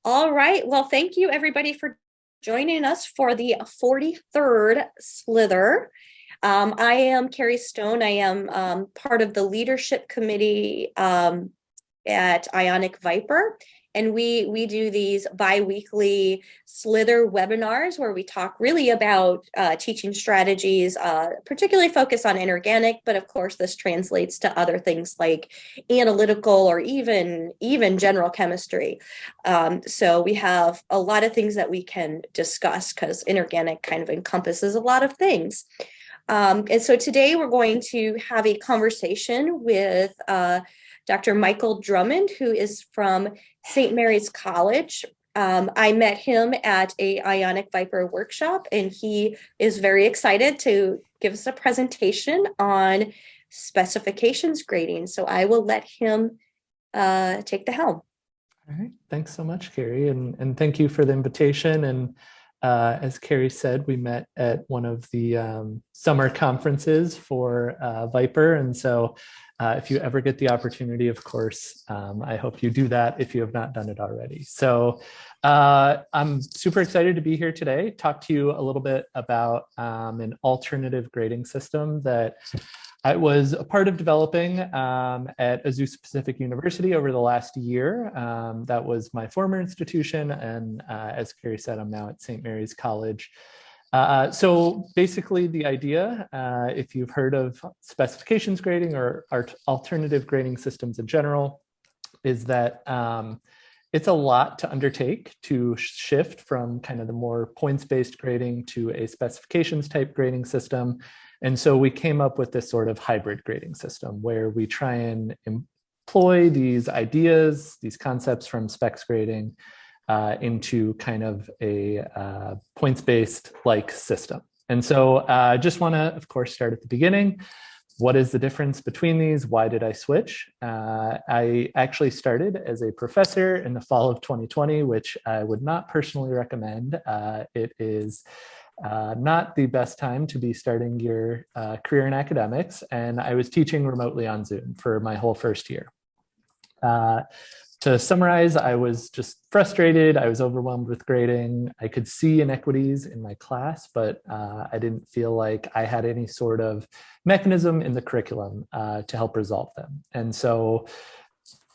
All right. Well, thank you everybody for joining us for the 43rd SLiTHER. I am Carrie Stone. I am part of the leadership committee at Ionic Viper. And we do these bi-weekly SLiTHER webinars where we talk really about teaching strategies, particularly focus on inorganic, but of course this translates to other things like analytical or even general chemistry. So we have a lot of things that we can discuss because inorganic kind of encompasses a lot of things. And so today we're going to have a conversation with Dr. Michael Drummond, who is from St. Mary's College. I met him at a Ionic Viper workshop, and he is very excited to give us a presentation on specifications grading. So I will let him take the helm. All right. Thanks so much, Carrie, and thank you for the invitation. And as Carrie said, we met at one of the summer conferences for Viper. And so if you ever get the opportunity, of course, I hope you do that if you have not done it already. So I'm super excited to be here today, talk to you a little bit about an alternative grading system that I was a part of developing at Azusa Pacific University over the last year. That was my former institution. And as Carrie said, I'm now at St. Mary's College. So basically the idea, if you've heard of specifications grading or alternative grading systems in general, is that it's a lot to undertake to shift from kind of the more points-based grading to a specifications type grading system. And so we came up with this sort of hybrid grading system where we try and employ these ideas, these concepts from specs grading into kind of a points-based like system. And so I just want to, of course, start at the beginning. What is the difference between these? Why did I switch? I actually started as a professor in the fall of 2020, which I would not personally recommend. It is not the best time to be starting your career in academics. And I was teaching remotely on Zoom for my whole first year. To summarize, I was just frustrated. I was overwhelmed with grading. I could see inequities in my class, but I didn't feel like I had any sort of mechanism in the curriculum to help resolve them. And so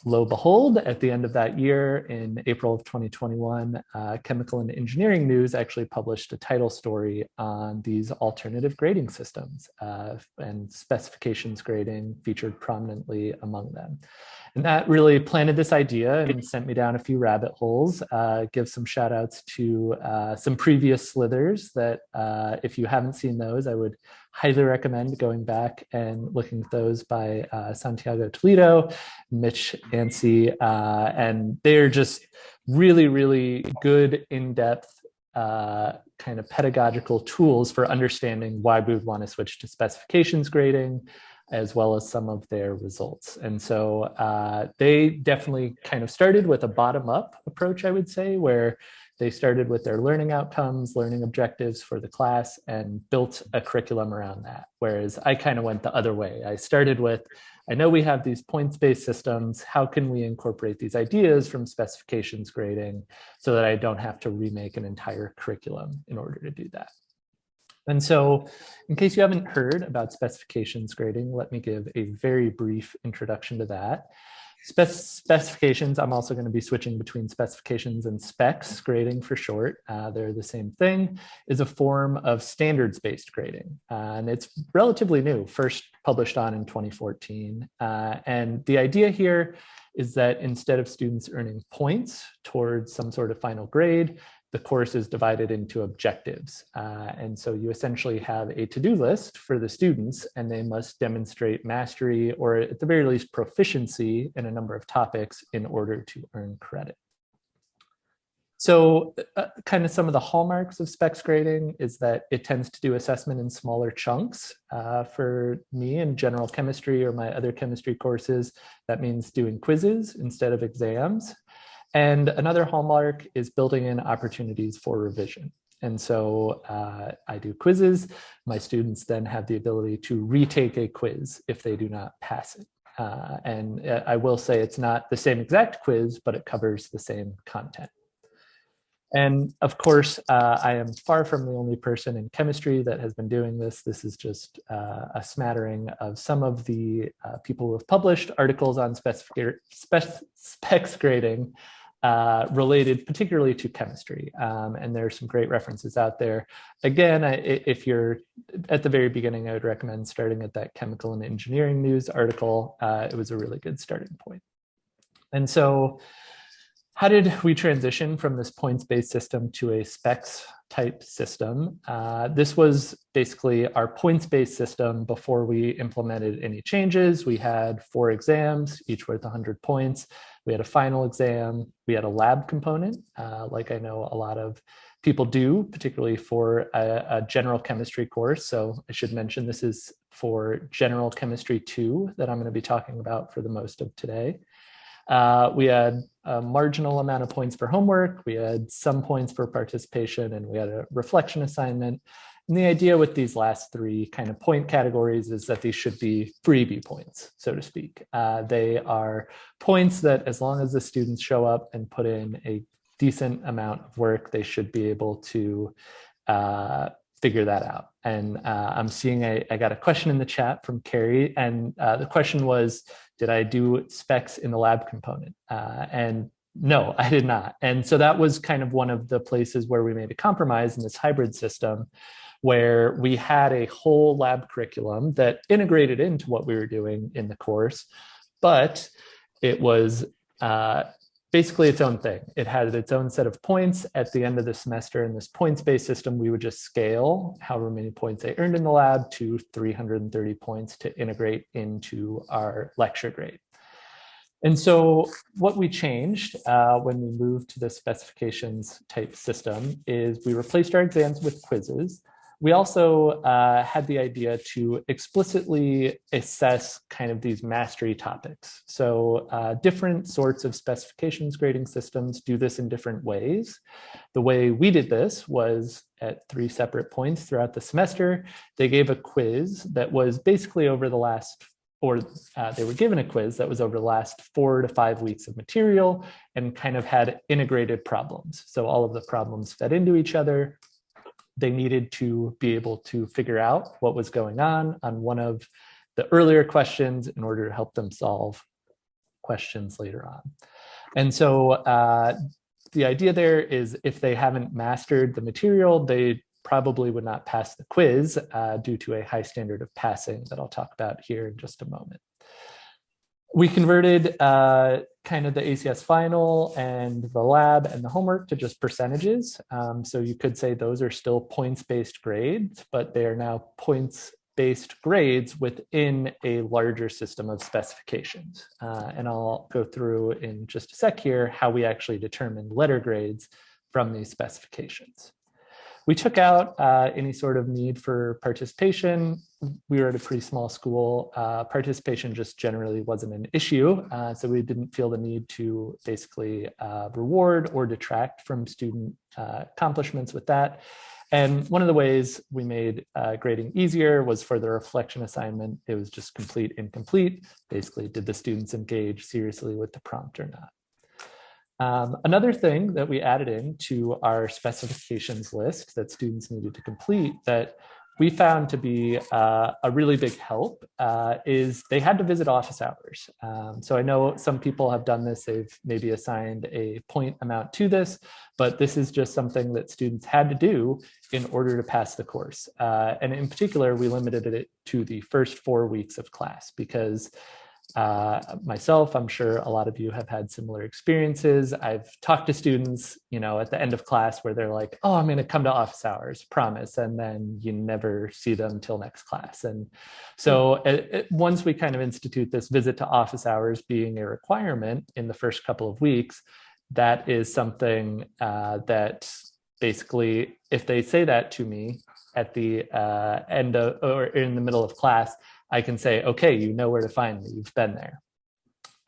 lo and behold, at the end of that year, in April of 2021, Chemical and Engineering News actually published a title story on these alternative grading systems, and specifications grading featured prominently among them. And that really planted this idea and sent me down a few rabbit holes. Give some shout outs to some previous SLiTHERs that if you haven't seen those, I would highly recommend going back and looking at those by Santiago Toledo, Mitch Ansi, and they're just really, really good in-depth kind of pedagogical tools for understanding why we would want to switch to specifications grading, as well as some of their results. And so they definitely kind of started with a bottom-up approach, I would say, where they started with their learning outcomes, learning objectives for the class, and built a curriculum around that. Whereas I kind of went the other way. I started with, I know we have these points-based systems. How can we incorporate these ideas from specifications grading so that I don't have to remake an entire curriculum in order to do that? And so in case you haven't heard about specifications grading, let me give a very brief introduction to that. Specifications, I'm also going to be switching between specifications and specs grading for short. They're the same thing, is a form of standards-based grading. And it's relatively new, first published on in 2014. And the idea here is that instead of students earning points towards some sort of final grade, the course is divided into objectives. And so you essentially have a to-do list for the students, and they must demonstrate mastery or at the very least proficiency in a number of topics in order to earn credit. So kind of some of the hallmarks of specs grading is that it tends to do assessment in smaller chunks. For me in general chemistry or my other chemistry courses, that means doing quizzes instead of exams. And another hallmark is building in opportunities for revision. And so I do quizzes. My students then have the ability to retake a quiz if they do not pass it. And I will say it's not the same exact quiz, but it covers the same content. And of course, I am far from the only person in chemistry that has been doing this. This is just a smattering of some of the people who have published articles on specs grading related particularly to chemistry. And there's some great references out there. Again, if you're at the very beginning, I would recommend starting at that Chemical and Engineering News article. It was a really good starting point. And so how did we transition from this points-based system to a specs type system? This was basically our points-based system before we implemented any changes. We had 4 exams, each worth 100 points. We had a final exam. We had a lab component, like I know a lot of people do, particularly for a general chemistry course. So I should mention this is for General Chemistry 2 that I'm going to be talking about for the most of today. We had a marginal amount of points for homework. We had some points for participation, and we had a reflection assignment. And the idea with these last 3 kind of point categories is that these should be freebie points, so to speak. They are points that as long as the students show up and put in a decent amount of work, they should be able to figure that out. And I'm seeing I got a question in the chat from Carrie, and the question was, did I do specs in the lab component? And no, I did not. And so that was kind of one of the places where we made a compromise in this hybrid system, where we had a whole lab curriculum that integrated into what we were doing in the course, but it was basically its own thing. It had its own set of points at the end of the semester. In this points-based system, we would just scale however many points they earned in the lab to 330 points to integrate into our lecture grade. And so what we changed when we moved to the specifications type system is we replaced our exams with quizzes. We also had the idea to explicitly assess kind of these mastery topics. So different sorts of specifications grading systems do this in different ways. The way we did this was at 3 separate points throughout the semester. They gave a quiz that was basically over the last, or they were given a quiz that was over the last 4 to 5 weeks of material and kind of had integrated problems. So all of the problems fed into each other. They needed to be able to figure out what was going on one of the earlier questions in order to help them solve questions later on. And so the idea there is if they haven't mastered the material, they probably would not pass the quiz due to a high standard of passing that I'll talk about here in just a moment. We converted kind of the ACS final and the lab and the homework to just percentages. So you could say those are still points-based grades, but they are now points-based grades within a larger system of specifications. And I'll go through in just a sec here how we actually determine letter grades from these specifications. We took out any sort of need for participation. We were at a pretty small school. Participation just generally wasn't an issue. So we didn't feel the need to basically reward or detract from student accomplishments with that. And one of the ways we made grading easier was for the reflection assignment. It was just complete, incomplete. Basically, did the students engage seriously with the prompt or not? Another thing that we added in to our specifications list that students needed to complete that we found to be a really big help is they had to visit office hours. So I know some people have done this, they've maybe assigned a point amount to this, but this is just something that students had to do in order to pass the course. And in particular, we limited it to the first 4 weeks of class because myself, I'm sure a lot of you have had similar experiences. I've talked to students, you know, at the end of class where they're like, oh, I'm going to come to office hours, promise. And then you never see them till next class. And so once we kind of institute this visit to office hours being a requirement in the first couple of weeks, that is something that basically, if they say that to me at the end of, or in the middle of class, I can say, okay, you know where to find me, you've been there.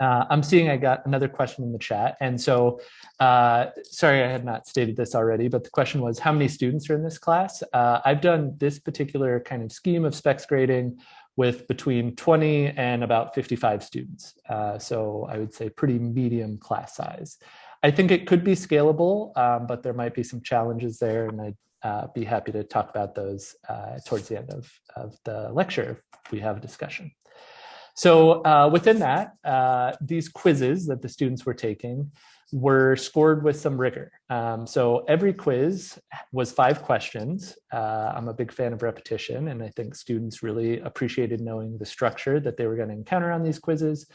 I'm seeing I got another question in the chat. And so, sorry, I had not stated this already, but the question was, how many students are in this class? I've done this particular kind of scheme of specs grading with between 20 and about 55 students. So I would say pretty medium class size. I think it could be scalable, but there might be some challenges there, and I'd be happy to talk about those towards the end of the lecture if we have a discussion. So within that, these quizzes that the students were taking were scored with some rigor. So every quiz was 5 questions. I'm a big fan of repetition, and I think students really appreciated knowing the structure that they were going to encounter on these quizzes.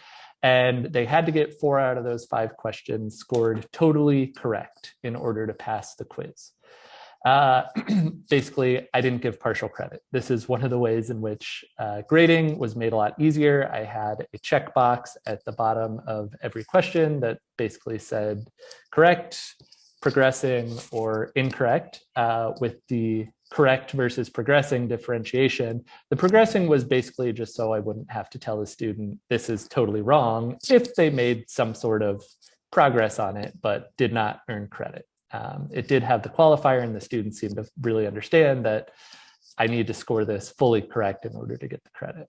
And they had to get 4 out of those 5 questions scored totally correct in order to pass the quiz. Basically, I didn't give partial credit. This is one of the ways in which grading was made a lot easier. I had a checkbox at the bottom of every question that basically said correct, progressing, or incorrect, with the correct versus progressing differentiation. The progressing was basically just so I wouldn't have to tell the student this is totally wrong if they made some sort of progress on it, but did not earn credit. It did have the qualifier, and the students seemed to really understand that I need to score this fully correct in order to get the credit.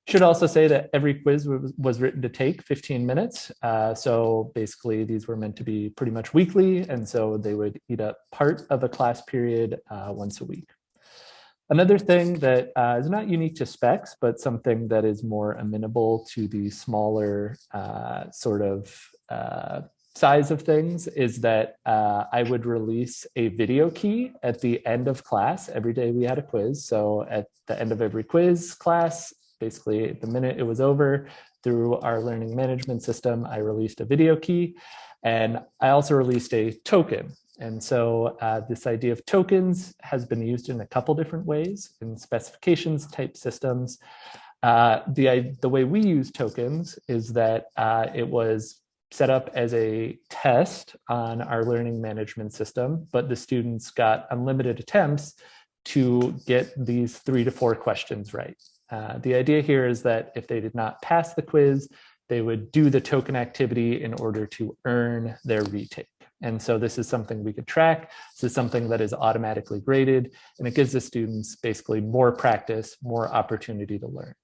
Should also say that every quiz was written to take 15 minutes. So basically these were meant to be pretty much weekly, and so they would eat up part of a class period once a week. Another thing that is not unique to specs, but something that is more amenable to the smaller sort of size of things is that I would release a video key at the end of class. Every day we had a quiz. So at the end of every quiz class, basically the minute it was over, through our learning management system, I released a video key, and I also released a token. And so this idea of tokens has been used in a couple different ways in specifications type systems. The way we use tokens is that it was set up as a test on our learning management system, but the students got unlimited attempts to get these 3 to 4 questions right. The idea here is that if they did not pass the quiz, they would do the token activity in order to earn their retake. And so this is something we could track. This is something that is automatically graded, and it gives the students basically more practice, more opportunity to learn.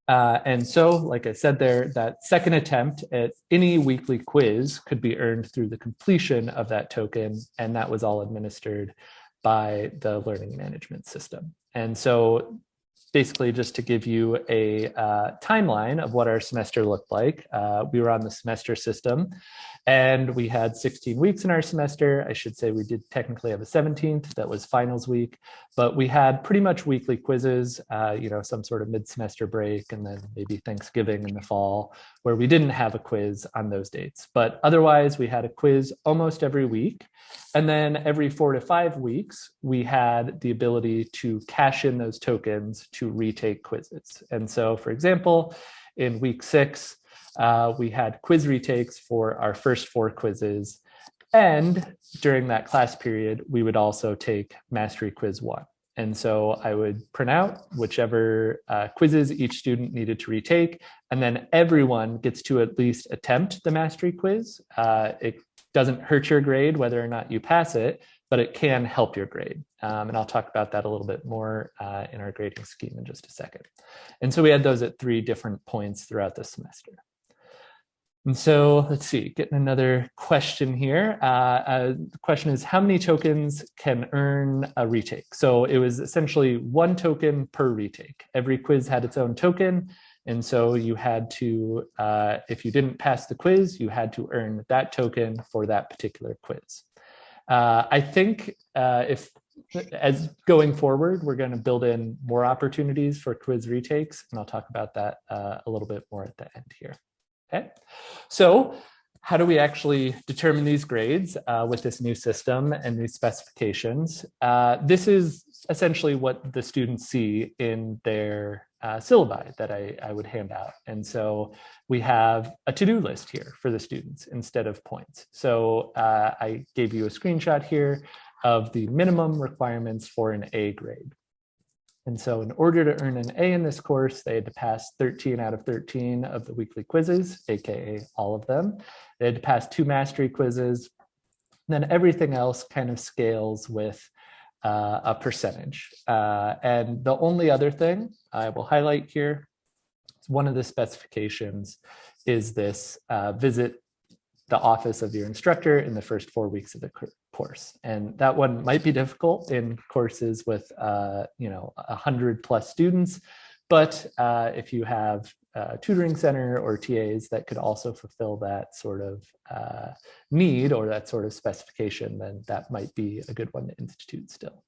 And so, like I said there, that second attempt at any weekly quiz could be earned through the completion of that token, and that was all administered by the learning management system. And so basically, just to give you a timeline of what our semester looked like, we were on the semester system, and we had 16 weeks in our semester. I should say we did technically have a 17th, that was finals week, but we had pretty much weekly quizzes, some sort of mid-semester break, and then maybe Thanksgiving in the fall, where we didn't have a quiz on those dates. But otherwise, we had a quiz almost every week. And then every 4 to 5 weeks, we had the ability to cash in those tokens to retake quizzes. And so, for example, in week 6, we had quiz retakes for our first 4 quizzes. And during that class period, we would also take Mastery Quiz 1. And so I would print out whichever quizzes each student needed to retake, and then everyone gets to at least attempt the Mastery Quiz. It doesn't hurt your grade whether or not you pass it, but it can help your grade. And I'll talk about that a little bit more in our grading scheme in just a second. And so we had those at 3 different points throughout the semester. And so let's see, getting another question here. The question is, how many tokens can earn a retake? So it was essentially 1 token per retake. Every quiz had its own token. And so you had to, if you didn't pass the quiz, you had to earn that token for that particular quiz. I think as going forward, we're going to build in more opportunities for quiz retakes, and I'll talk about that a little bit more at the end here. Okay, so how do we actually determine these grades with this new system and new specifications? This is essentially what the students see in their syllabi that I would hand out. And so we have a to-do list here for the students instead of points. So I gave you a screenshot here of the minimum requirements for an A grade. And so in order to earn an A in this course, they had to pass 13 out of 13 of the weekly quizzes, AKA all of them. They had to pass 2 mastery quizzes. Then everything else kind of scales with a percentage. And the only other thing I will highlight here, one of the specifications is this visit the office of your instructor in the first 4 weeks of the course. And that one might be difficult in courses with 100+ students, but if you have a tutoring center or TAs that could also fulfill that sort of need or that sort of specification, then that might be a good one to institute still.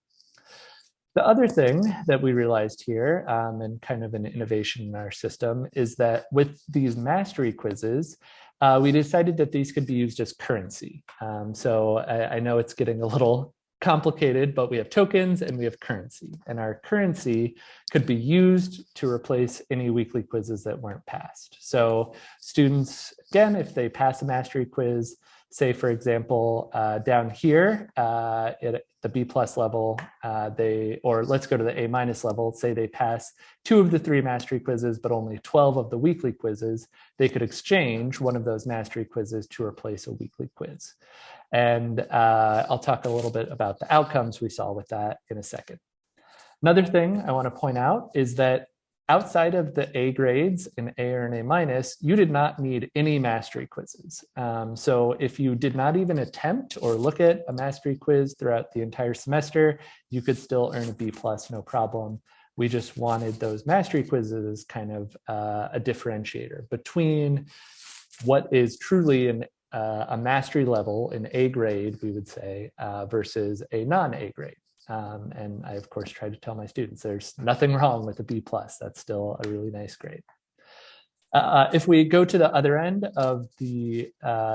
The other thing that we realized here, and kind of an innovation in our system, is that with these mastery quizzes, we decided that these could be used as currency. So I know it's getting a little complicated, but we have tokens and we have currency. And our currency could be used to replace any weekly quizzes that weren't passed. So students, again, if they pass a mastery quiz, say, for example, down here at the B+ level, or let's go to the A- level, say they pass 2 of the 3 mastery quizzes, but only 12 of the weekly quizzes, they could exchange one of those mastery quizzes to replace a weekly quiz. And I'll talk a little bit about the outcomes we saw with that in a second. Another thing I want to point out is that outside of the A grades, an A or an A-, you did not need any mastery quizzes. So if you did not even attempt or look at a mastery quiz throughout the entire semester, you could still earn a B+, no problem. We just wanted those mastery quizzes as kind of a differentiator between what is truly a mastery level, an A grade, we would say, versus a non-A grade. And I, of course, try to tell my students there's nothing wrong with a B+. That's still a really nice grade. If we go to the other end of the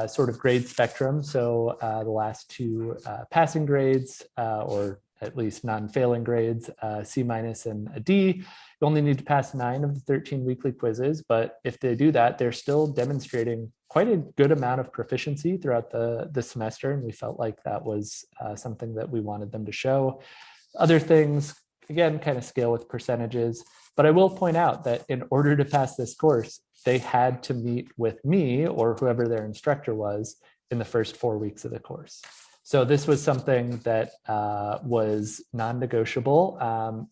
sort of grade spectrum, so the last 2 passing grades, or at least non-failing grades, C- and a D, you only need to pass 9 of the 13 weekly quizzes. But if they do that, they're still demonstrating quite a good amount of proficiency throughout the semester. And we felt like that was something that we wanted them to show. Other things, again, kind of scale with percentages. But I will point out that in order to pass this course, they had to meet with me or whoever their instructor was in the first 4 weeks of the course. So this was something that was non-negotiable.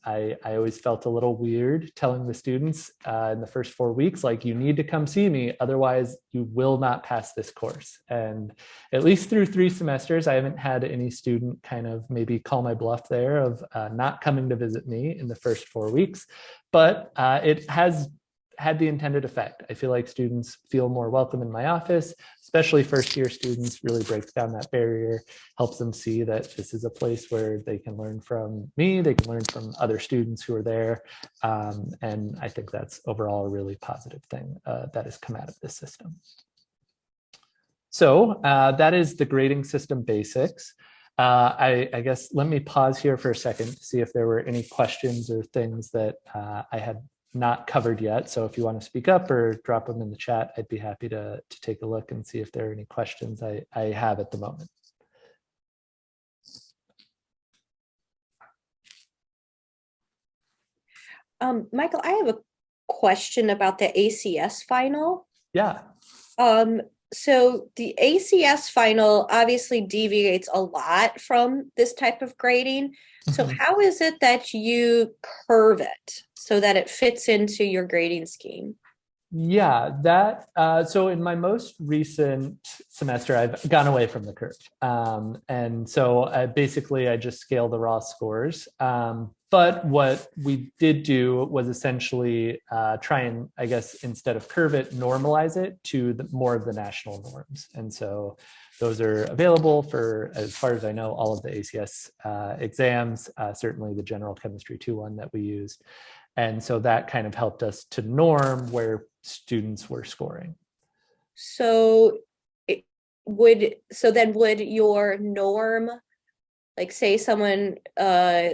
I always felt a little weird telling the students in the first 4 weeks, like, you need to come see me, otherwise you will not pass this course. And at least through 3 semesters, I haven't had any student kind of maybe call my bluff there of not coming to visit me in the first 4 weeks, but it has had the intended effect. I feel like students feel more welcome in my office, especially first-year students. Really breaks down that barrier, helps them see that this is a place where they can learn from me, they can learn from other students who are there. And I think that's overall a really positive thing that has come out of this system. So that is the grading system basics. I guess let me pause here for a second to see if there were any questions or things that I had not covered yet. So if you want to speak up or drop them in the chat, I'd be happy to take a look and see if there are any questions I have at the moment. Michael, I have a question about the ACS final. Yeah. So the ACS final obviously deviates a lot from this type of grading. So how is it that you curve it so that it fits into your grading scheme? Yeah, so in my most recent semester, I've gone away from the curve. And so I just scale the raw scores. But what we did do was essentially try and, I guess, instead of curve it, normalize it to more of the national norms. And so those are available for, as far as I know, all of the ACS exams, certainly the general chemistry 2-1 that we used. And so that kind of helped us to norm where students were scoring. So would your norm, like say someone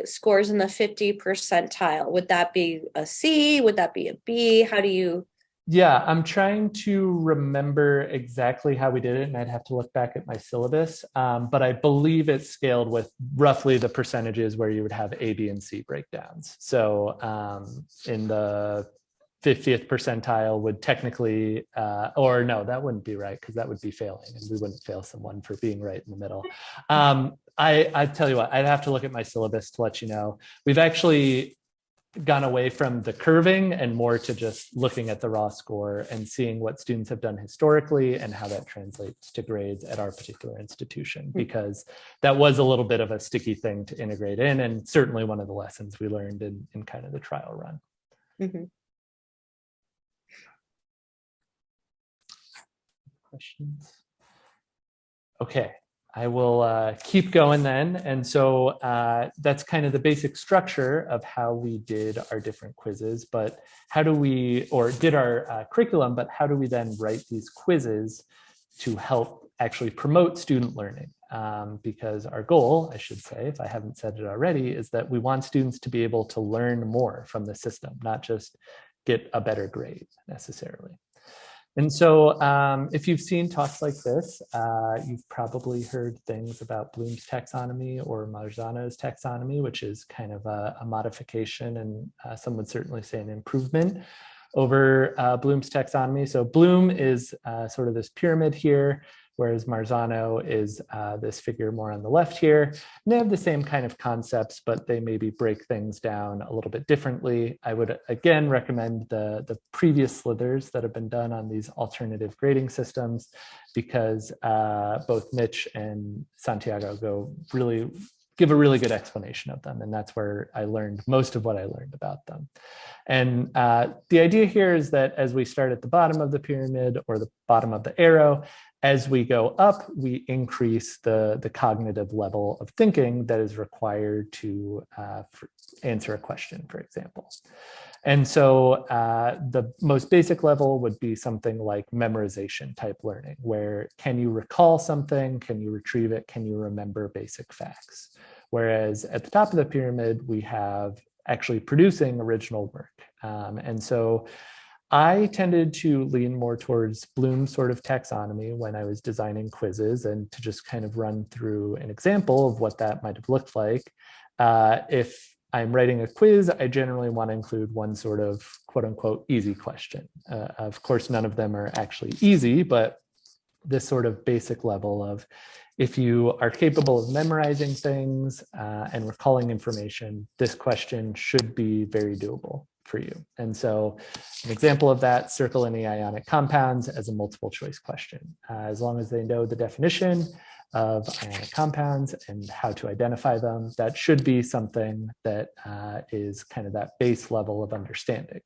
scores in the 50 percentile, would that be a C? Would that be a B? How do you? Yeah, I'm trying to remember exactly how we did it, and I'd have to look back at my syllabus. But I believe it's scaled with roughly the percentages where you would have A, B, and C breakdowns. So in the 50th percentile would technically, or no, that wouldn't be right, because that would be failing, and we wouldn't fail someone for being right in the middle. I tell you what, I'd have to look at my syllabus to let you know. We've actually gone away from the curving and more to just looking at the raw score and seeing what students have done historically and how that translates to grades at our particular institution, because that was a little bit of a sticky thing to integrate in, and certainly one of the lessons we learned in kind of the trial run. Mm-hmm. Questions? Okay. I will keep going then. And so that's kind of the basic structure of how we did our different quizzes, but how do we, or did our curriculum, but how do we then write these quizzes to help actually promote student learning? Because our goal, I should say, if I haven't said it already, is that we want students to be able to learn more from the system, not just get a better grade necessarily. And so if you've seen talks like this, you've probably heard things about Bloom's taxonomy or Marzano's taxonomy, which is kind of a modification, and some would certainly say an improvement over Bloom's taxonomy. So Bloom is sort of this pyramid here, whereas Marzano is this figure more on the left here. And they have the same kind of concepts, but they maybe break things down a little bit differently. I would, again, recommend the previous SLiTHERs that have been done on these alternative grading systems, because both Mitch and Santiago give a really good explanation of them. And that's where I learned most of what I learned about them. And the idea here is that as we start at the bottom of the pyramid or the bottom of the arrow, as we go up, we increase the cognitive level of thinking that is required to answer a question, for example. And so the most basic level would be something like memorization type learning, where can you recall something? Can you retrieve it? Can you remember basic facts? Whereas at the top of the pyramid, we have actually producing original work. And so I tended to lean more towards Bloom's sort of taxonomy when I was designing quizzes, and to just kind of run through an example of what that might have looked like. If I'm writing a quiz, I generally want to include one sort of quote unquote easy question. Of course, none of them are actually easy, but this sort of basic level of, if you are capable of memorizing things and recalling information, this question should be very doable for you. And so an example of that, circle any ionic compounds as a multiple choice question. As long as they know the definition of ionic compounds and how to identify them, that should be something that is kind of that base level of understanding.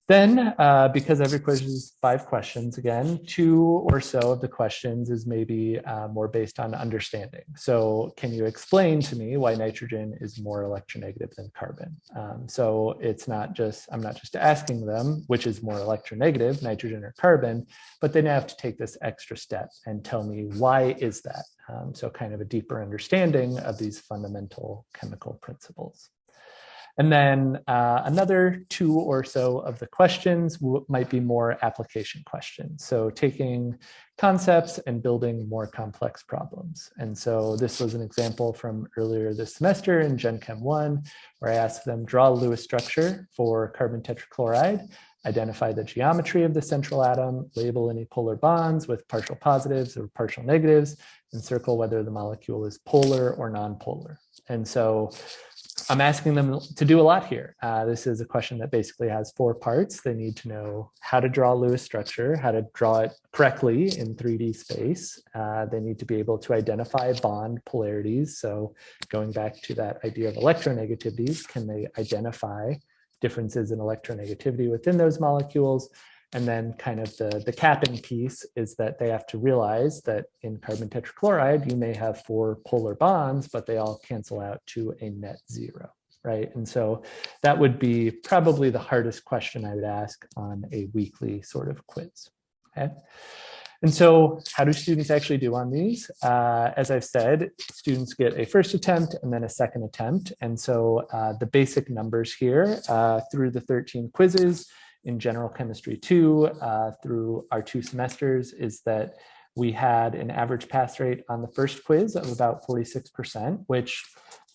Then, because every quiz is 5 questions, again, 2 or so of the questions is maybe more based on understanding. So can you explain to me why nitrogen is more electronegative than carbon? So it's not just, I'm not just asking them which is more electronegative, nitrogen or carbon, but they now have to take this extra step and tell me why is that? So kind of a deeper understanding of these fundamental chemical principles. And then another 2 or so of the questions might be more application questions. So taking concepts and building more complex problems. And so this was an example from earlier this semester in Gen Chem 1, where I asked them draw a Lewis structure for carbon tetrachloride, identify the geometry of the central atom, label any polar bonds with partial positives or partial negatives, and circle whether the molecule is polar or non-polar. And so I'm asking them to do a lot here. This is a question that basically has 4 parts. They need to know how to draw a Lewis structure, how to draw it correctly in 3D space. They need to be able to identify bond polarities. So going back to that idea of electronegativities, can they identify differences in electronegativity within those molecules? And then kind of the capping piece is that they have to realize that in carbon tetrachloride, you may have 4 polar bonds, but they all cancel out to a net 0, right? And so that would be probably the hardest question I would ask on a weekly sort of quiz, okay? And so how do students actually do on these? As I've said, students get a first attempt and then a second attempt. And so the basic numbers here through the 13 quizzes in General Chemistry 2 through our 2 semesters is that we had an average pass rate on the first quiz of about 46%, which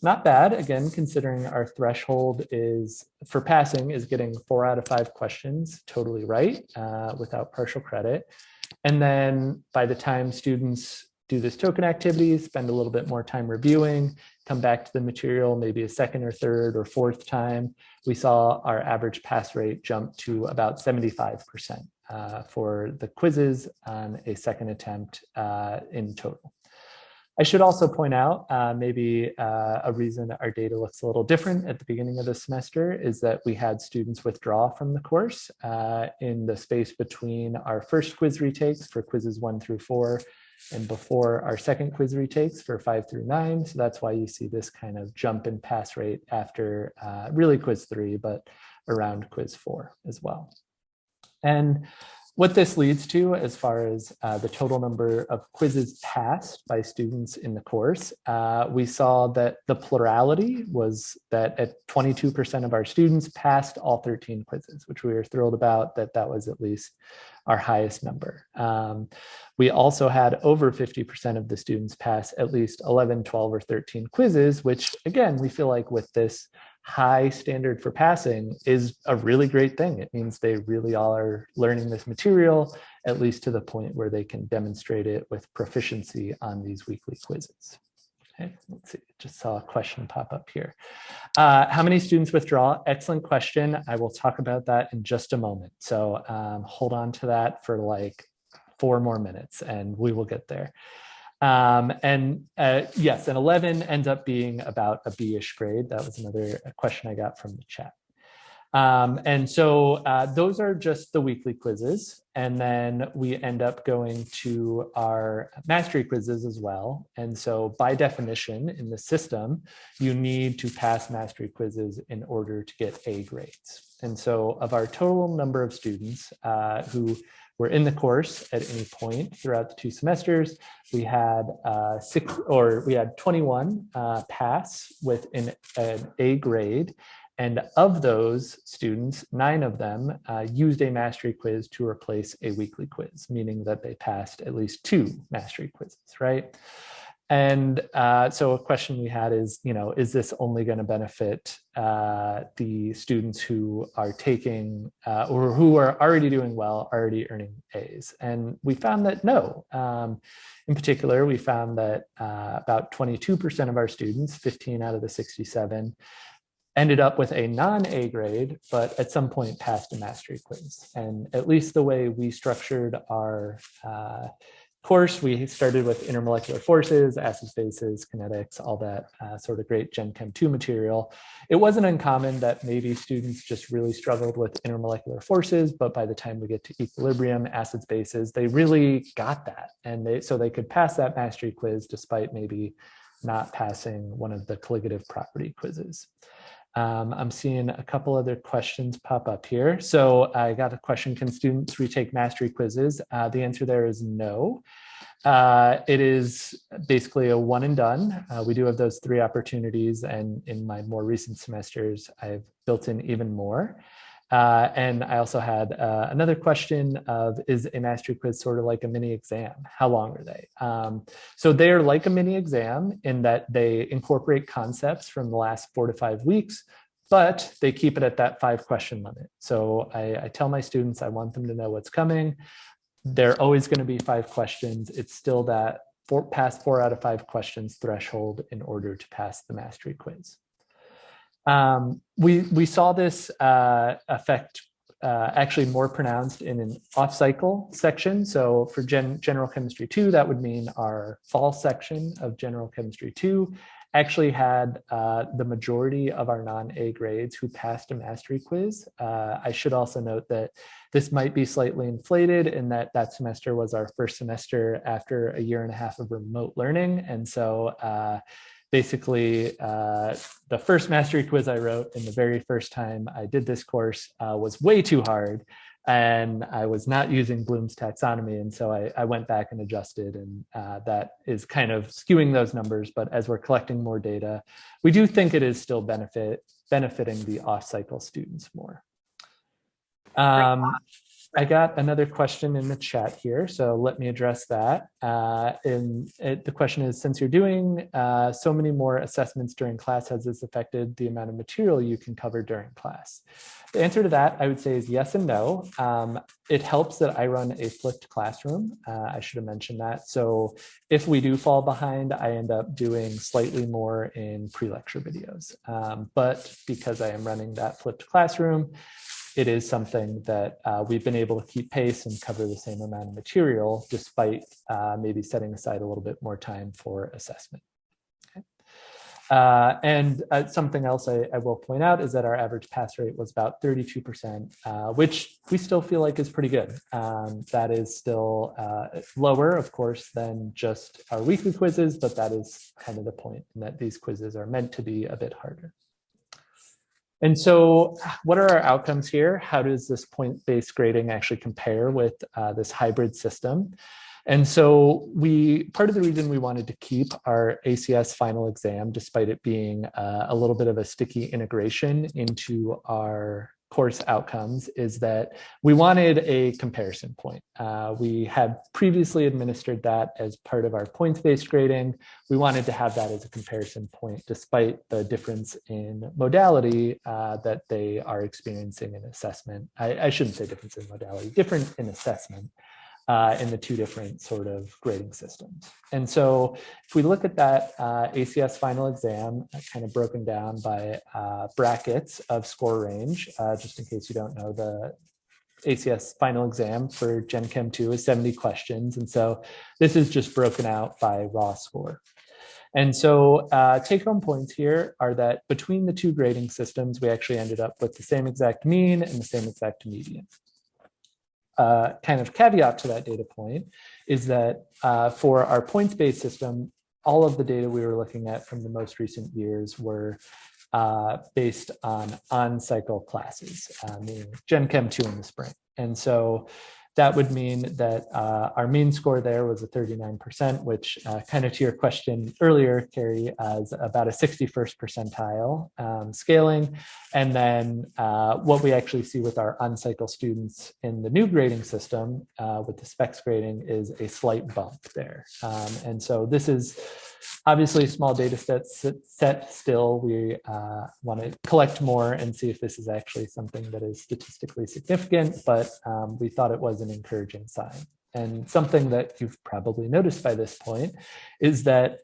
not bad, again, considering our threshold is for passing is getting 4 out of 5 questions totally right without partial credit. And then by the time students do this token activity, spend a little bit more time reviewing, come back to the material maybe a second or third or fourth time, we saw our average pass rate jump to about 75% for the quizzes on a second attempt in total. I should also point out maybe a reason our data looks a little different at the beginning of the semester is that we had students withdraw from the course in the space between our first quiz retakes for quizzes 1 through 4 and before our second quiz retakes for 5 through 9. So that's why you see this kind of jump in pass rate after really quiz 3, but around quiz 4 as well. And what this leads to as far as the total number of quizzes passed by students in the course, we saw that the plurality was that at 22% of our students passed all 13 quizzes, which we were thrilled about, that was at least our highest number. We also had over 50% of the students pass at least 11, 12, or 13 quizzes, which again, we feel like with this high standard for passing is a really great thing. It means they really are learning this material, at least to the point where they can demonstrate it with proficiency on these weekly quizzes. Okay, let's see, just saw a question pop up here. How many students withdraw? Excellent question. I will talk about that in just a moment. So hold on to that for like 4 more minutes and we will get there. Yes, and 11 ends up being about a B-ish grade. That was another question I got from the chat. Those are just the weekly quizzes. And then we end up going to our mastery quizzes as well. And so by definition in the system, you need to pass mastery quizzes in order to get A grades. And so of our total number of students who were in the course at any point throughout the 2 semesters, we had 21 pass with an A grade. And of those students, 9 of them used a mastery quiz to replace a weekly quiz, meaning that they passed at least 2 mastery quizzes, right? And so a question we had is, is this only going to benefit the students who are taking or who are already doing well, already earning A's? And we found that no. In particular, we found that about 22% of our students, 15 out of the 67, ended up with a non-A grade, but at some point passed a mastery quiz. And at least the way we structured our course, we started with intermolecular forces, acids, bases, kinetics, all that sort of great Gen Chem 2 material. It wasn't uncommon that maybe students just really struggled with intermolecular forces, but by the time we get to equilibrium, acids, bases, they really got that. And so they could pass that mastery quiz despite maybe not passing one of the colligative property quizzes. I'm seeing a couple other questions pop up here. So I got a question, can students retake mastery quizzes? The answer there is no. It is basically a one and done. We do have those 3 opportunities, and in my more recent semesters, I've built in even more. And I also had another question of, is a mastery quiz sort of like a mini exam? How long are they? So they're like a mini exam in that they incorporate concepts from the last 4 to 5 weeks, but they keep it at that 5 question limit. So I tell my students I want them to know what's coming. They're always going to be 5 questions. It's still that pass 4 out of 5 questions threshold in order to pass the mastery quiz. We saw this effect actually more pronounced in an off-cycle section. So for General Chemistry 2, that would mean our fall section of General Chemistry 2 actually had the majority of our non-A grades who passed a mastery quiz. I should also note that this might be slightly inflated in that that semester was our first semester after a 1.5 years of remote learning. And so basically, the first mastery quiz I wrote in the very first time I did this course was way too hard, and I was not using Bloom's taxonomy. And so I went back and adjusted, and that is kind of skewing those numbers. But as we're collecting more data, we do think it is still benefiting the off-cycle students more. I got another question in the chat here, so let me address that. The question is, since you're doing so many more assessments during class, has this affected the amount of material you can cover during class? The answer to that, I would say, is yes and no. It helps that I run a flipped classroom. I should have mentioned that. So if we do fall behind, I end up doing slightly more in pre-lecture videos. But because I am running that flipped classroom, it is something that we've been able to keep pace and cover the same amount of material, despite maybe setting aside a little bit more time for assessment. Okay. And something else I will point out is that our average pass rate was about 32%, which we still feel like is pretty good. That is still lower, of course, than just our weekly quizzes, but that is kind of the point, in that these quizzes are meant to be a bit harder. And so what are our outcomes here? How does this point-based grading actually compare with this hybrid system? And so part of the reason we wanted to keep our ACS final exam, despite it being a little bit of a sticky integration into our course outcomes, is that we wanted a comparison point. We had previously administered that as part of our points-based grading. We wanted to have that as a comparison point, despite the difference in modality that they are experiencing in assessment. I shouldn't say difference in modality, different in assessment in the two different sort of grading systems. And so if we look at that ACS final exam, kind of broken down by brackets of score range, just in case you don't know, the ACS final exam for Gen Chem 2 is 70 questions. And so this is just broken out by raw score. And so take-home points here are that between the two grading systems, we actually ended up with the same exact mean and the same exact median. Kind of caveat to that data point is that for our points-based system, all of the data we were looking at from the most recent years were based on cycle classes, meaning Gen Chem 2 in the spring. And so that would mean that our mean score there was a 39%, which kind of to your question earlier, Carrie, is about a 61st percentile scaling. And then what we actually see with our on-cycle students in the new grading system with the specs grading is a slight bump there. And so this is obviously a small data set still. We want to collect more and see if this is actually something that is statistically significant, but we thought it was an encouraging sign. And something that you've probably noticed by this point is that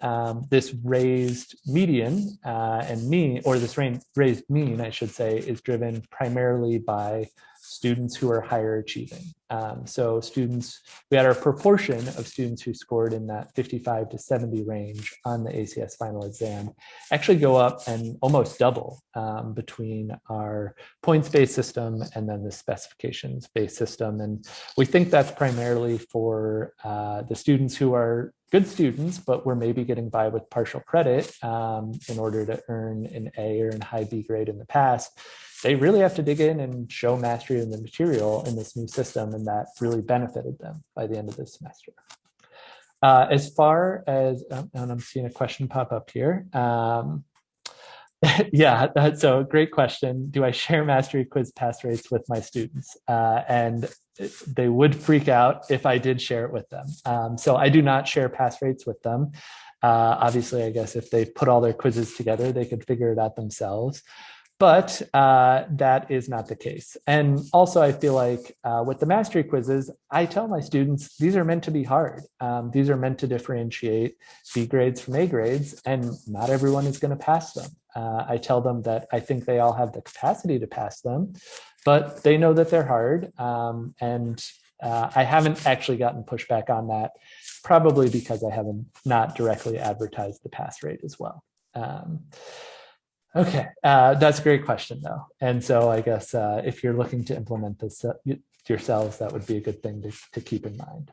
this raised median and mean, or this raised mean, I should say, is driven primarily by students who are higher achieving. So students, we had our proportion of students who scored in that 55 to 70 range on the ACS final exam actually go up and almost double between our points-based system and then the specifications-based system. And we think that's primarily for the students who are good students, but we're maybe getting by with partial credit in order to earn an A or an high B grade in the past. They really have to dig in and show mastery of the material in this new system, and that really benefited them by the end of this semester. As far as, and I'm seeing a question pop up here. Yeah, so great question. Do I share mastery quiz pass rates with my students? And they would freak out if I did share it with them. So I do not share pass rates with them. Obviously, I guess if they put all their quizzes together, they could figure it out themselves. But that is not the case. And also, I feel like with the mastery quizzes, I tell my students, these are meant to be hard. These are meant to differentiate B grades from A grades, and not everyone is going to pass them. I tell them that I think they all have the capacity to pass them, but they know that they're hard. And I haven't actually gotten pushback on that, probably because I haven't not directly advertised the pass rate as well. Okay, that's a great question though. And so I guess if you're looking to implement this yourselves, that would be a good thing to keep in mind.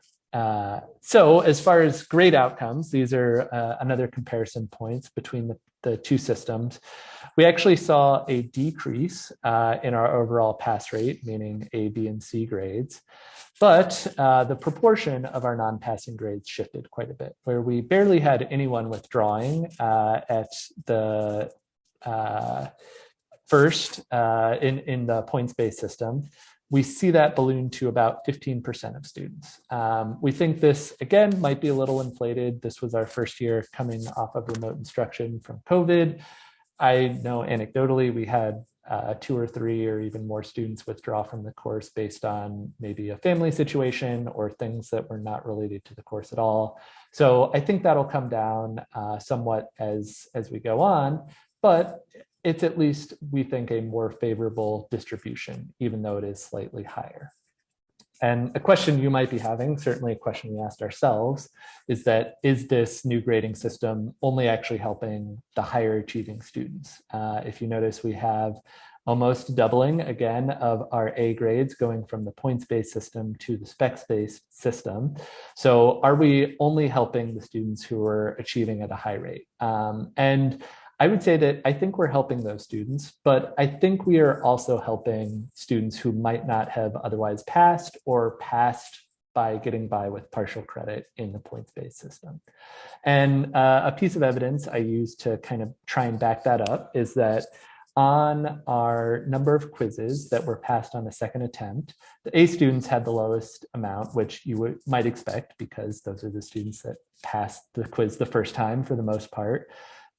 So as far as grade outcomes, these are another comparison points between the two systems. We actually saw a decrease in our overall pass rate, meaning A, B, and C grades. But the proportion of our non-passing grades shifted quite a bit, where we barely had anyone withdrawing at the first in the points-based system. we see that balloon to about 15% of students. We think this, again, might be a little inflated. This was our first year coming off of remote instruction from COVID. I know anecdotally we had 2 or 3 or even more students withdraw from the course based on maybe a family situation or things that were not related to the course at all. So I think that'll come down somewhat as we go on, but it's at least, we think, a more favorable distribution, even though it is slightly higher. And a question you might be having, certainly a question we asked ourselves, is this new grading system only actually helping the higher achieving students? If you notice, we have almost doubling again of our A grades going from the points-based system to the specs-based system. So are we only helping the students who are achieving at a high rate? And I would say that I think we're helping those students, but I think we are also helping students who might not have otherwise passed or passed by getting by with partial credit in the points-based system. And a piece of evidence I use to kind of try and back that up is that on our number of quizzes that were passed on the second attempt, the A students had the lowest amount, which you might expect because those are the students that passed the quiz the first time for the most part.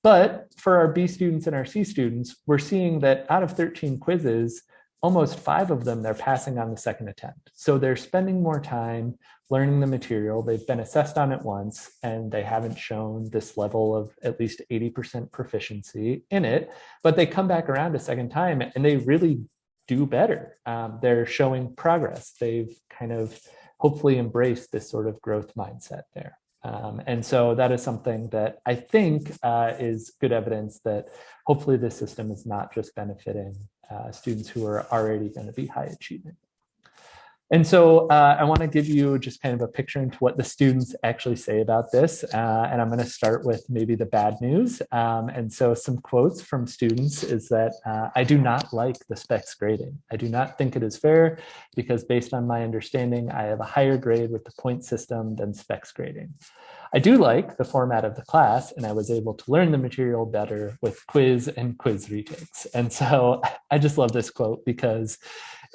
But for our B students and our C students, we're seeing that out of 13 quizzes, almost 5 of them they're passing on the second attempt. So they're spending more time learning the material. They've been assessed on it once, and they haven't shown this level of at least 80% proficiency in it, but they come back around a second time and they really do better. They're showing progress. They've kind of hopefully embraced this sort of growth mindset there. And so that is something that I think is good evidence that hopefully this system is not just benefiting students who are already going to be high achieving. And so I want to give you just kind of a picture into what the students actually say about this. And I'm going to start with maybe the bad news. And so some quotes from students is that I do not like the specs grading. I do not think it is fair because based on my understanding, I have a higher grade with the point system than specs grading. I do like the format of the class, and I was able to learn the material better with quiz and quiz retakes. And so I just love this quote because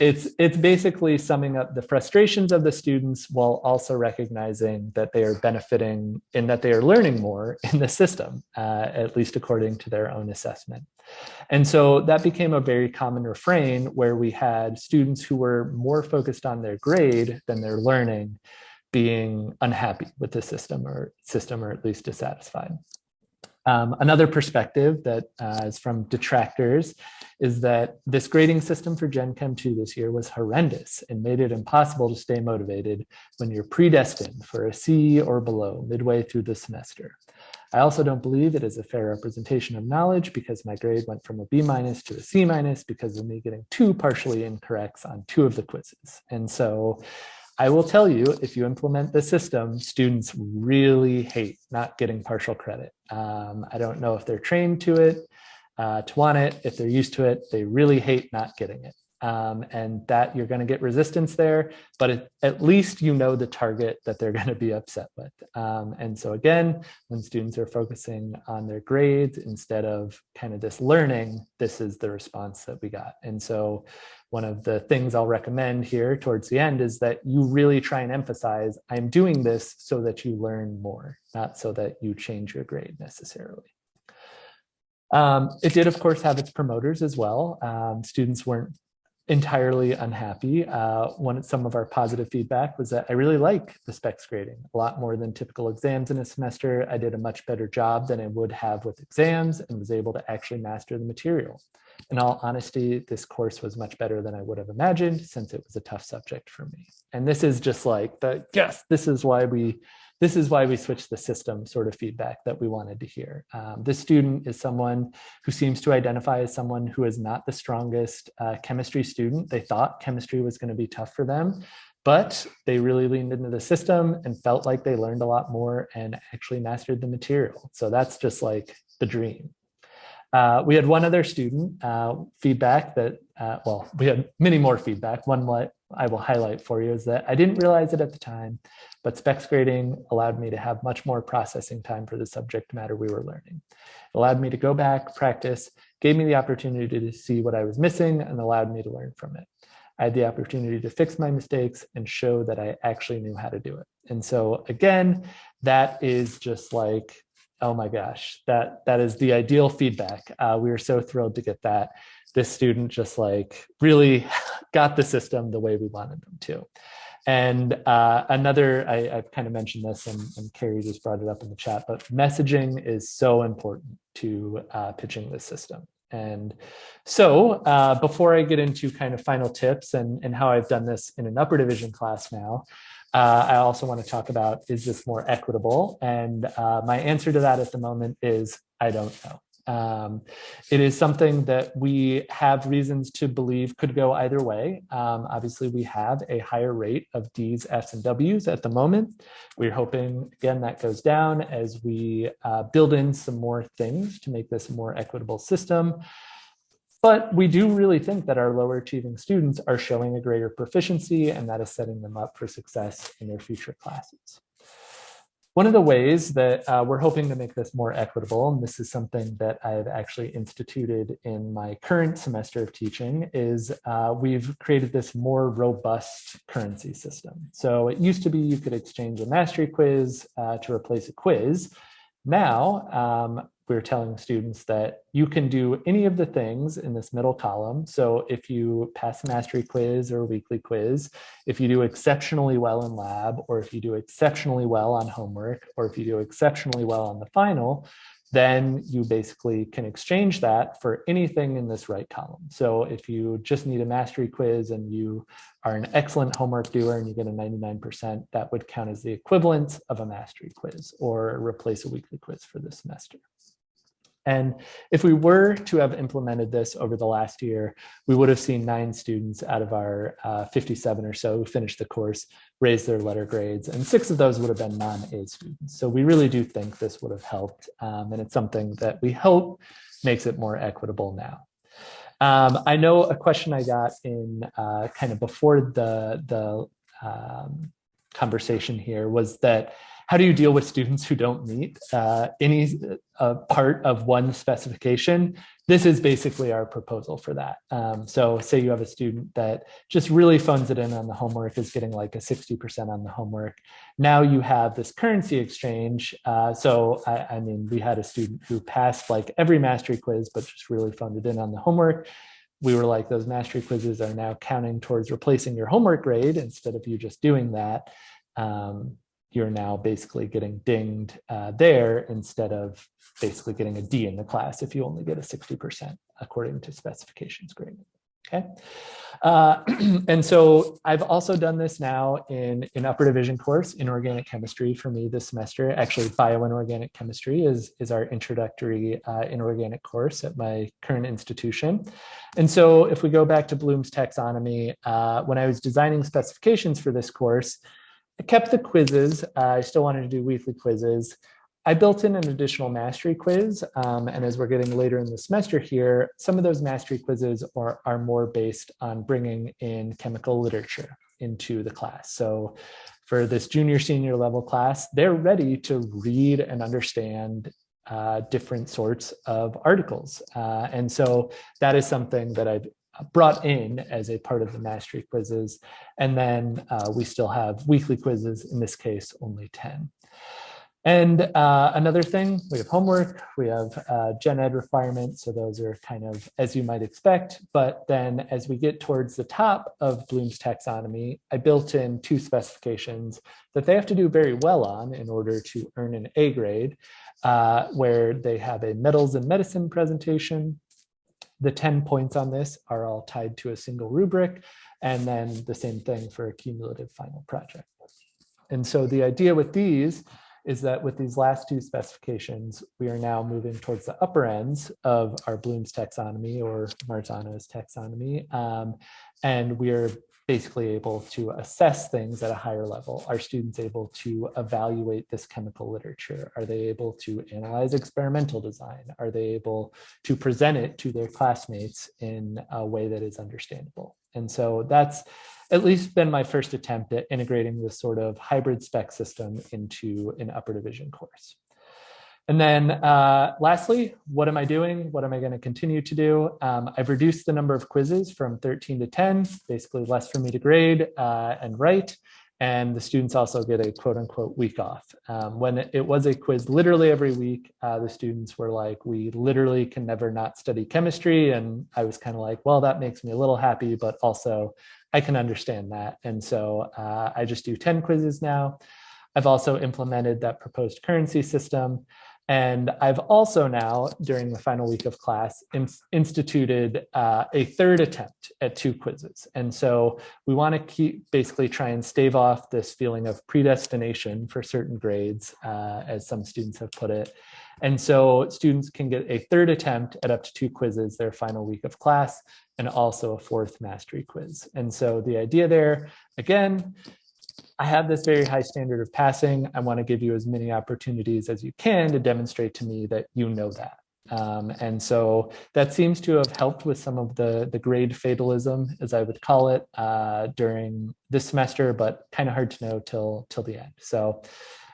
it's basically summing up the frustrations of the students while also recognizing that they are benefiting and that they are learning more in the system, at least according to their own assessment. And so that became a very common refrain where we had students who were more focused on their grade than their learning being unhappy with the system or at least dissatisfied. Another perspective that is from Detractors is that this grading system for Gen Chem 2 this year was horrendous and made it impossible to stay motivated when you're predestined for a C or below midway through the semester. I also don't believe it is a fair representation of knowledge because my grade went from a B- to a C- because of me getting 2 partially incorrects on 2 of the quizzes. And so I will tell you, if you implement the system, students really hate not getting partial credit. I don't know if they're trained to want it. If they're used to it, they really hate not getting it. And that you're going to get resistance there, but at least you know the target that they're going to be upset with. And so again, when students are focusing on their grades instead of kind of this learning, this is the response that we got. And so one of the things I'll recommend here towards the end is that you really try and emphasize, I'm doing this so that you learn more, not so that you change your grade necessarily. It did, of course, have its promoters as well. Students weren't entirely unhappy. Some of our positive feedback was that I really like the specs grading a lot more than typical exams in a semester. I did a much better job than I would have with exams and was able to actually master the material. In all honesty, this course was much better than I would have imagined since it was a tough subject for me. And this is just like this is why we switched the system sort of feedback that we wanted to hear. This student is someone who seems to identify as someone who is not the strongest chemistry student. They thought chemistry was going to be tough for them, but they really leaned into the system and felt like they learned a lot more and actually mastered the material. So that's just like the dream. We had one other student feedback that, we had many more feedback. One what I will highlight for you is that I didn't realize it at the time, but specs grading allowed me to have much more processing time for the subject matter we were learning. It allowed me to go back, practice, gave me the opportunity to see what I was missing and allowed me to learn from it. I had the opportunity to fix my mistakes and show that I actually knew how to do it. And so again, that is just like, oh my gosh, that is the ideal feedback. We were so thrilled to get that. This student just like really got the system the way we wanted them to. And another, I've kind of mentioned this, and Carrie just brought it up in the chat, but messaging is so important to pitching this system. And so before I get into kind of final tips and how I've done this in an upper division class now, I also want to talk about, is this more equitable? And my answer to that at the moment is, I don't know. It is something that we have reasons to believe could go either way. Obviously, we have a higher rate of Ds, Fs, and Ws at the moment. We're hoping, again, that goes down as we build in some more things to make this a more equitable system. But we do really think that our lower achieving students are showing a greater proficiency, and that is setting them up for success in their future classes. One of the ways that we're hoping to make this more equitable, and this is something that I've actually instituted in my current semester of teaching, is we've created this more robust currency system. So it used to be you could exchange a mastery quiz to replace a quiz. Now, we're telling students that you can do any of the things in this middle column. So if you pass a mastery quiz or a weekly quiz, if you do exceptionally well in lab, or if you do exceptionally well on homework, or if you do exceptionally well on the final, then you basically can exchange that for anything in this right column. So if you just need a mastery quiz and you are an excellent homework doer and you get a 99%, that would count as the equivalent of a mastery quiz or replace a weekly quiz for this semester. And if we were to have implemented this over the last year, we would have seen 9 students out of our 57 or so who finished the course raise their letter grades, and 6 of those would have been non-A students. So we really do think this would have helped, and it's something that we hope makes it more equitable now. I know a question I got in kind of before the conversation here was that, how do you deal with students who don't meet any part of one specification? This is basically our proposal for that. So say you have a student that just really phones it in on the homework, is getting like a 60% on the homework. Now you have this currency exchange. I mean, we had a student who passed like every mastery quiz, but just really phoned it in on the homework. We were like, those mastery quizzes are now counting towards replacing your homework grade instead of you just doing that. You're now basically getting dinged there instead of basically getting a D in the class if you only get a 60% according to specifications grading. Okay. And so I've also done this now in an upper division course in organic chemistry for me this semester. Actually, bioinorganic chemistry is our introductory inorganic course at my current institution. And so if we go back to Bloom's taxonomy, when I was designing specifications for this course, I kept the quizzes. I still wanted to do weekly quizzes. I built in an additional mastery quiz. And as we're getting later in the semester here, some of those mastery quizzes are more based on bringing in chemical literature into the class. So for this junior, senior level class, they're ready to read and understand different sorts of articles. And so that is something that I've brought in as a part of the mastery quizzes. And then we still have weekly quizzes, in this case, only 10. And another thing, we have homework, we have gen ed requirements. So those are kind of as you might expect. But then as we get towards the top of Bloom's taxonomy, I built in 2 specifications that they have to do very well on in order to earn an A grade, where they have a metals and medicine presentation. The 10 points on this are all tied to a single rubric, and then the same thing for a cumulative final project. And so the idea with these is that with these last 2 specifications, we are now moving towards the upper ends of our Bloom's taxonomy or Marzano's taxonomy. And we are basically able to assess things at a higher level. Are students able to evaluate this chemical literature? Are they able to analyze experimental design? Are they able to present it to their classmates in a way that is understandable? And so that's at least been my first attempt at integrating this sort of hybrid spec system into an upper division course. And then lastly, what am I doing? What am I going to continue to do? I've reduced the number of quizzes from 13 to 10, basically less for me to grade and write. And the students also get a quote unquote week off. When it was a quiz literally every week, the students were like, we literally can never not study chemistry. And I was kind of like, well, that makes me a little happy, but also I can understand that. And so I just do 10 quizzes now. I've also implemented that proposed currency system. And I've also now, during the final week of class, instituted a third attempt at 2 quizzes. And so we want to basically try and stave off this feeling of predestination for certain grades, as some students have put it. And so students can get a third attempt at up to 2 quizzes their final week of class, and also a 4th mastery quiz. And so the idea there, again, I have this very high standard of passing. I want to give you as many opportunities as you can to demonstrate to me that you know that. And so that seems to have helped with some of the grade fatalism, as I would call it, during this semester, but kind of hard to know till the end. So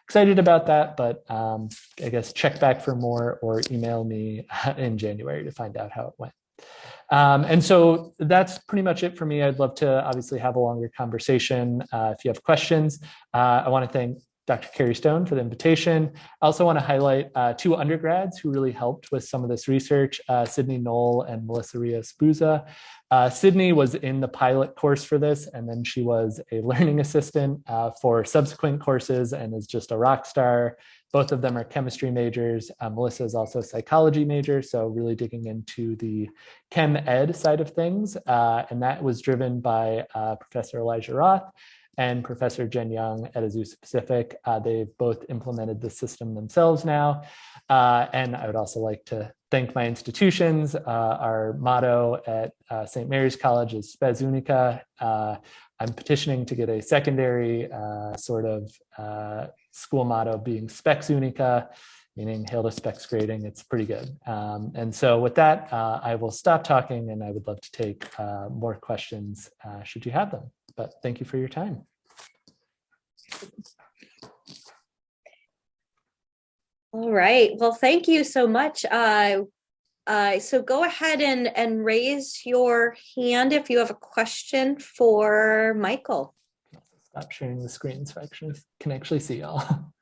excited about that, but I guess check back for more or email me in January to find out how it went. And so that's pretty much it for me. I'd love to obviously have a longer conversation if you have questions. I want to thank Dr. Carrie Stone for the invitation. I also want to highlight 2 undergrads who really helped with some of this research, Sydney Knoll and Melissa Rios-Buza. Sydney was in the pilot course for this, and then she was a learning assistant for subsequent courses and is just a rock star. Both of them are chemistry majors. Melissa is also a psychology major, so really digging into the chem ed side of things. And that was driven by Professor Elijah Roth and Professor Jen Young at Azusa Pacific. They've both implemented the system themselves now. And I would also like to thank my institutions. Our motto at St. Mary's College is Spes Unica. I'm petitioning to get a secondary school motto being Spex Unica, meaning Hail to Specs grading. It's pretty good. And so with that, I will stop talking, and I would love to take more questions should you have them. But thank you for your time. All right. Well, thank you so much. So go ahead and raise your hand if you have a question for Michael. Stop sharing the screen so I can actually see y'all.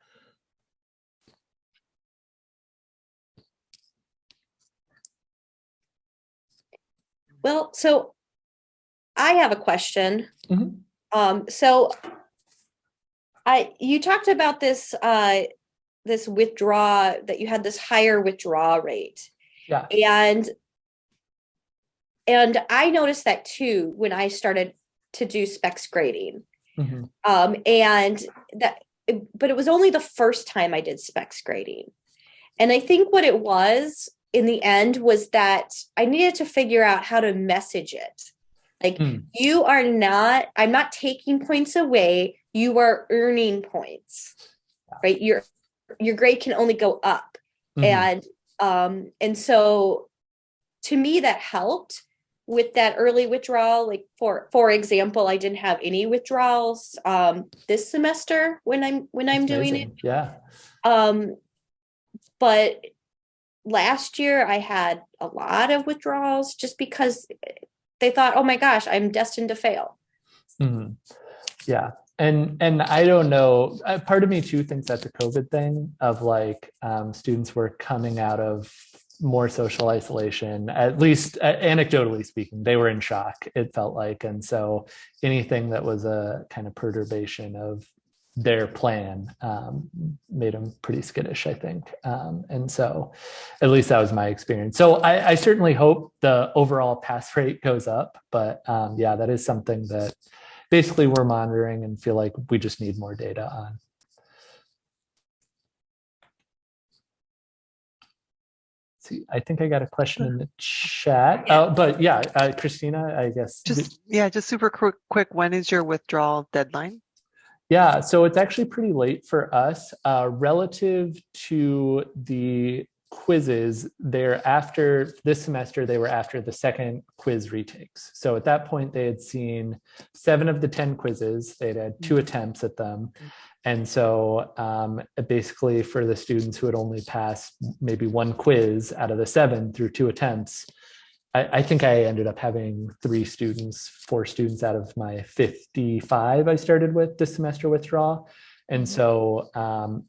Well, so I have a question. Mm-hmm. You talked about this this withdraw, that you had this higher withdrawal rate. Yeah. And I noticed that too when I started to do specs grading. Mm-hmm. But it was only the first time I did specs grading. And I think what it was in the end was that I needed to figure out how to message it. Like, I'm not taking points away. You are earning points, right? Your grade can only go up. Mm-hmm. And so to me, that helped with that early withdrawal. Like for example, I didn't have any withdrawals this semester when I'm doing it. Yeah. But last year I had a lot of withdrawals just because they thought, oh my gosh, I'm destined to fail. Mm-hmm. Yeah. And I don't know, part of me too thinks that's a COVID thing of like students were coming out of more social isolation, at least anecdotally speaking, they were in shock, it felt like. And so anything that was a kind of perturbation of their plan made them pretty skittish, I think. And so at least that was my experience. So I certainly hope the overall pass rate goes up, but yeah, that is something that basically we're monitoring and feel like we just need more data on. See, I think I got a question in the chat, but yeah, Christina, I guess. Just super quick. When is your withdrawal deadline? Yeah, so it's actually pretty late for us relative to the quizzes. They're after this semester, they were after the second quiz retakes. So at that point, they had seen 7 of the 10 quizzes. They'd had 2 attempts at them. And so basically for the students who had only passed maybe one quiz out of the 7 through 2 attempts, I think I ended up having 4 students out of my 55 I started with this semester withdraw. And so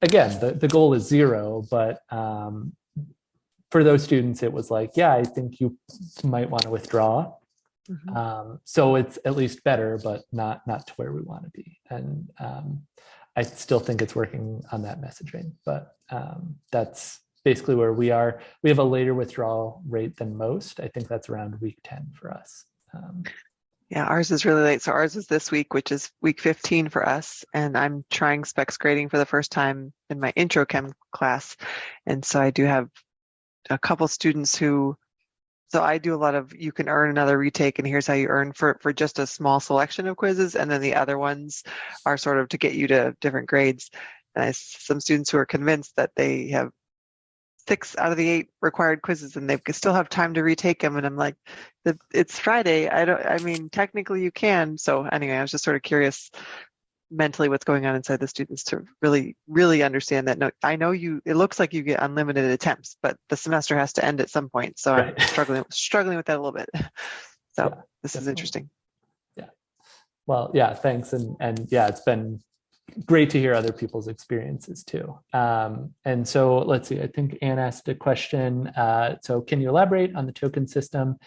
again, the goal is 0, but for those students, it was like, yeah, I think you might want to withdraw. So it's at least better, but not to where we want to be. And I still think it's working on that messaging, but that's basically where we are. We have a later withdrawal rate than most. I think that's around week 10 for us. Yeah, ours is really late. So ours is this week, which is week 15 for us. And I'm trying specs grading for the first time in my intro chem class. And so I do have a couple students who, so I do a lot of, you can earn another retake and here's how you earn for just a small selection of quizzes. And then the other ones are sort of to get you to different grades. And some students who are convinced that they have 6 out of the 8 required quizzes and they still have time to retake them. And I'm like, it's Friday. I mean, technically you can. So anyway, I was just sort of curious mentally what's going on inside the students to really, really understand that. No, I know it looks like you get unlimited attempts, but the semester has to end at some point. So right. I'm struggling with that a little bit. So yeah, this definitely is interesting. Yeah. Well, yeah, thanks. And yeah, it's been great to hear other people's experiences too. And so let's see, I think Anne asked a question. So can you elaborate on the token system?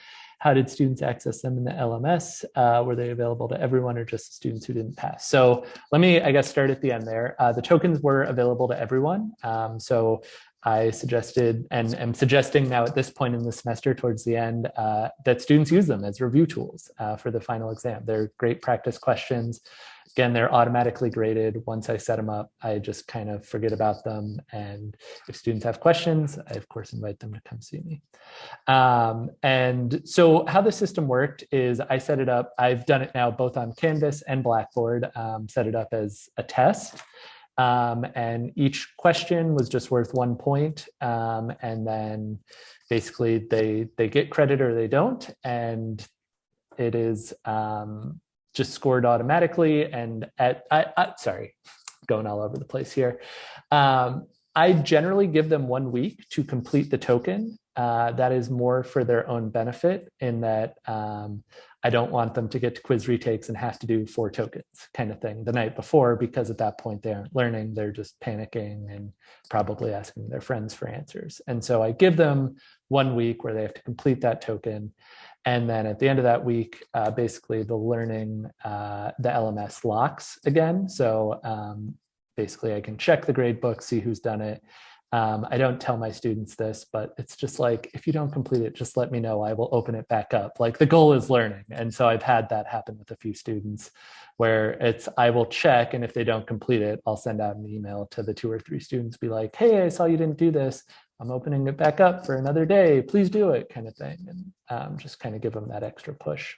How did students access them in the LMS? Were they available to everyone or just students who didn't pass? So let me, I guess, start at the end there. The tokens were available to everyone. So I suggested and am suggesting now at this point in the semester towards the end that students use them as review tools for the final exam. They're great practice questions. Again, they're automatically graded. Once I set them up, I just kind of forget about them. And if students have questions, I of course invite them to come see me. And so how the system worked is I set it up. I've done it now both on Canvas and Blackboard, set it up as a test. And each question was just worth 1 point. And then basically they get credit or they don't. And it is just scored automatically. And sorry, going all over the place here. I generally give them 1 week to complete the token. That is more for their own benefit in that I don't want them to get to quiz retakes and have to do 4 tokens kind of thing the night before, because at that point they aren't learning, they're just panicking and probably asking their friends for answers. And so I give them 1 week where they have to complete that token. And then at the end of that week, basically the learning, the LMS locks again. So basically I can check the grade book, see who's done it. I don't tell my students this, but it's just like, if you don't complete it, just let me know. I will open it back up. Like the goal is learning. And so I've had that happen with a few students where I will check. And if they don't complete it, I'll send out an email to the 2 or 3 students, be like, hey, I saw you didn't do this. I'm opening it back up for another day. Please do it, kind of thing. And just kind of give them that extra push.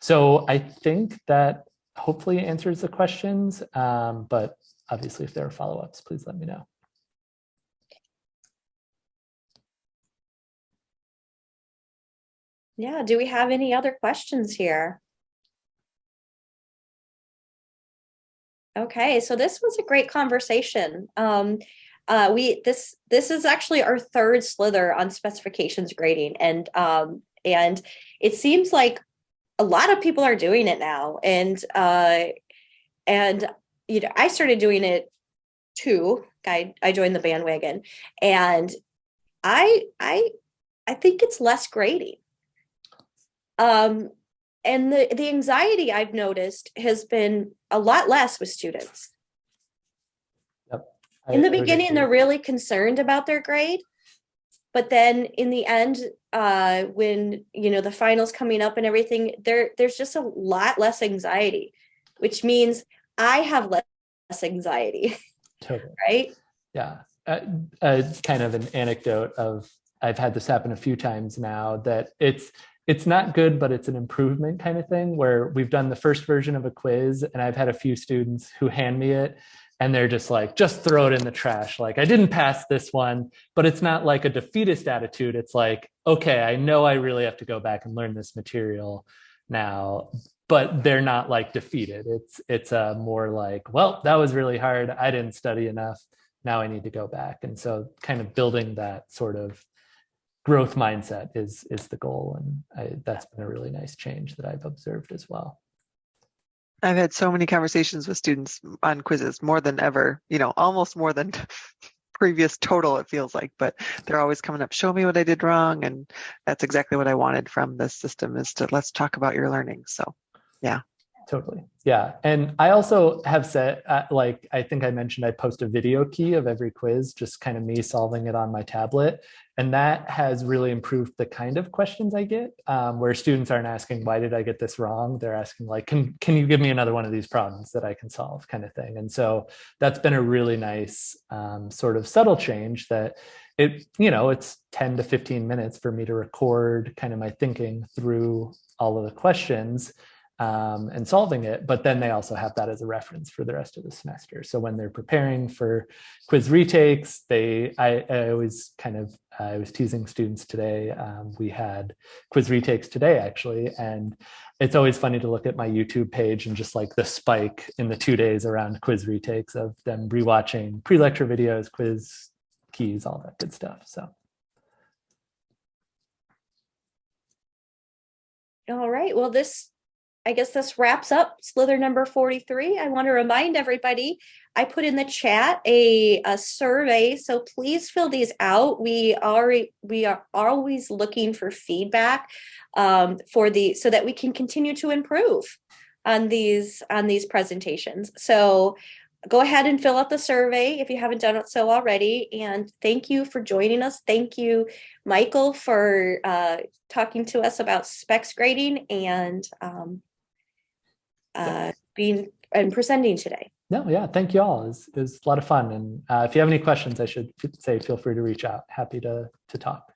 So I think that hopefully answers the questions. But obviously, if there are follow-ups, please let me know. Yeah, do we have any other questions here? Okay, so this was a great conversation. This is actually our 3rd SLiTHER on specifications grading, and it seems like a lot of people are doing it now, and you know, I started doing it too. I joined the bandwagon, and I think it's less grading. And the anxiety I've noticed has been a lot less with students. Yep. In the beginning, they're really concerned about their grade, but then in the end, when you know the finals coming up and everything, there's just a lot less anxiety, which means I have less anxiety. Totally. Right? Yeah. Kind of an anecdote of I've had this happen a few times now that it's not good, but it's an improvement kind of thing where we've done the first version of a quiz and I've had a few students who hand me it and they're just like, just throw it in the trash. Like I didn't pass this one, but it's not like a defeatist attitude. It's like, okay, I know I really have to go back and learn this material now. but they're not like defeated. It's a more like, well, that was really hard. I didn't study enough. Now I need to go back. And so kind of building that sort of growth mindset is the goal. And that's been a really nice change that I've observed as well. I've had so many conversations with students on quizzes, more than ever, almost more than previous total, it feels like, but they're always coming up, show me what I did wrong. And that's exactly what I wanted from this system, is to let's talk about your learning. So yeah. Totally. Yeah. And I also have said, like, I think I mentioned I post a video key of every quiz, just kind of me solving it on my tablet. And that has really improved the kind of questions I get, where students aren't asking, why did I get this wrong? They're asking like, can you give me another one of these problems that I can solve, kind of thing. And so that's been a really nice sort of subtle change that it's 10 to 15 minutes for me to record kind of my thinking through all of the questions and solving it, but then they also have that as a reference for the rest of the semester. So when they're preparing for quiz retakes, I was teasing students today. We had quiz retakes today actually, and it's always funny to look at my YouTube page and just like the spike in the 2 days around quiz retakes of them rewatching pre-lecture videos, quiz keys, all that good stuff. So. All right. Well, I guess this wraps up SLiTHER number 43. I want to remind everybody, I put in the chat a survey, so please fill these out. We are always looking for feedback so that we can continue to improve on these presentations. So go ahead and fill out the survey if you haven't done it so already. And thank you for joining us. Thank you, Michael, for talking to us about specs grading and being and presenting today. No, yeah, thank you all. It was a lot of fun. And if you have any questions, I should say, feel free to reach out. Happy to talk.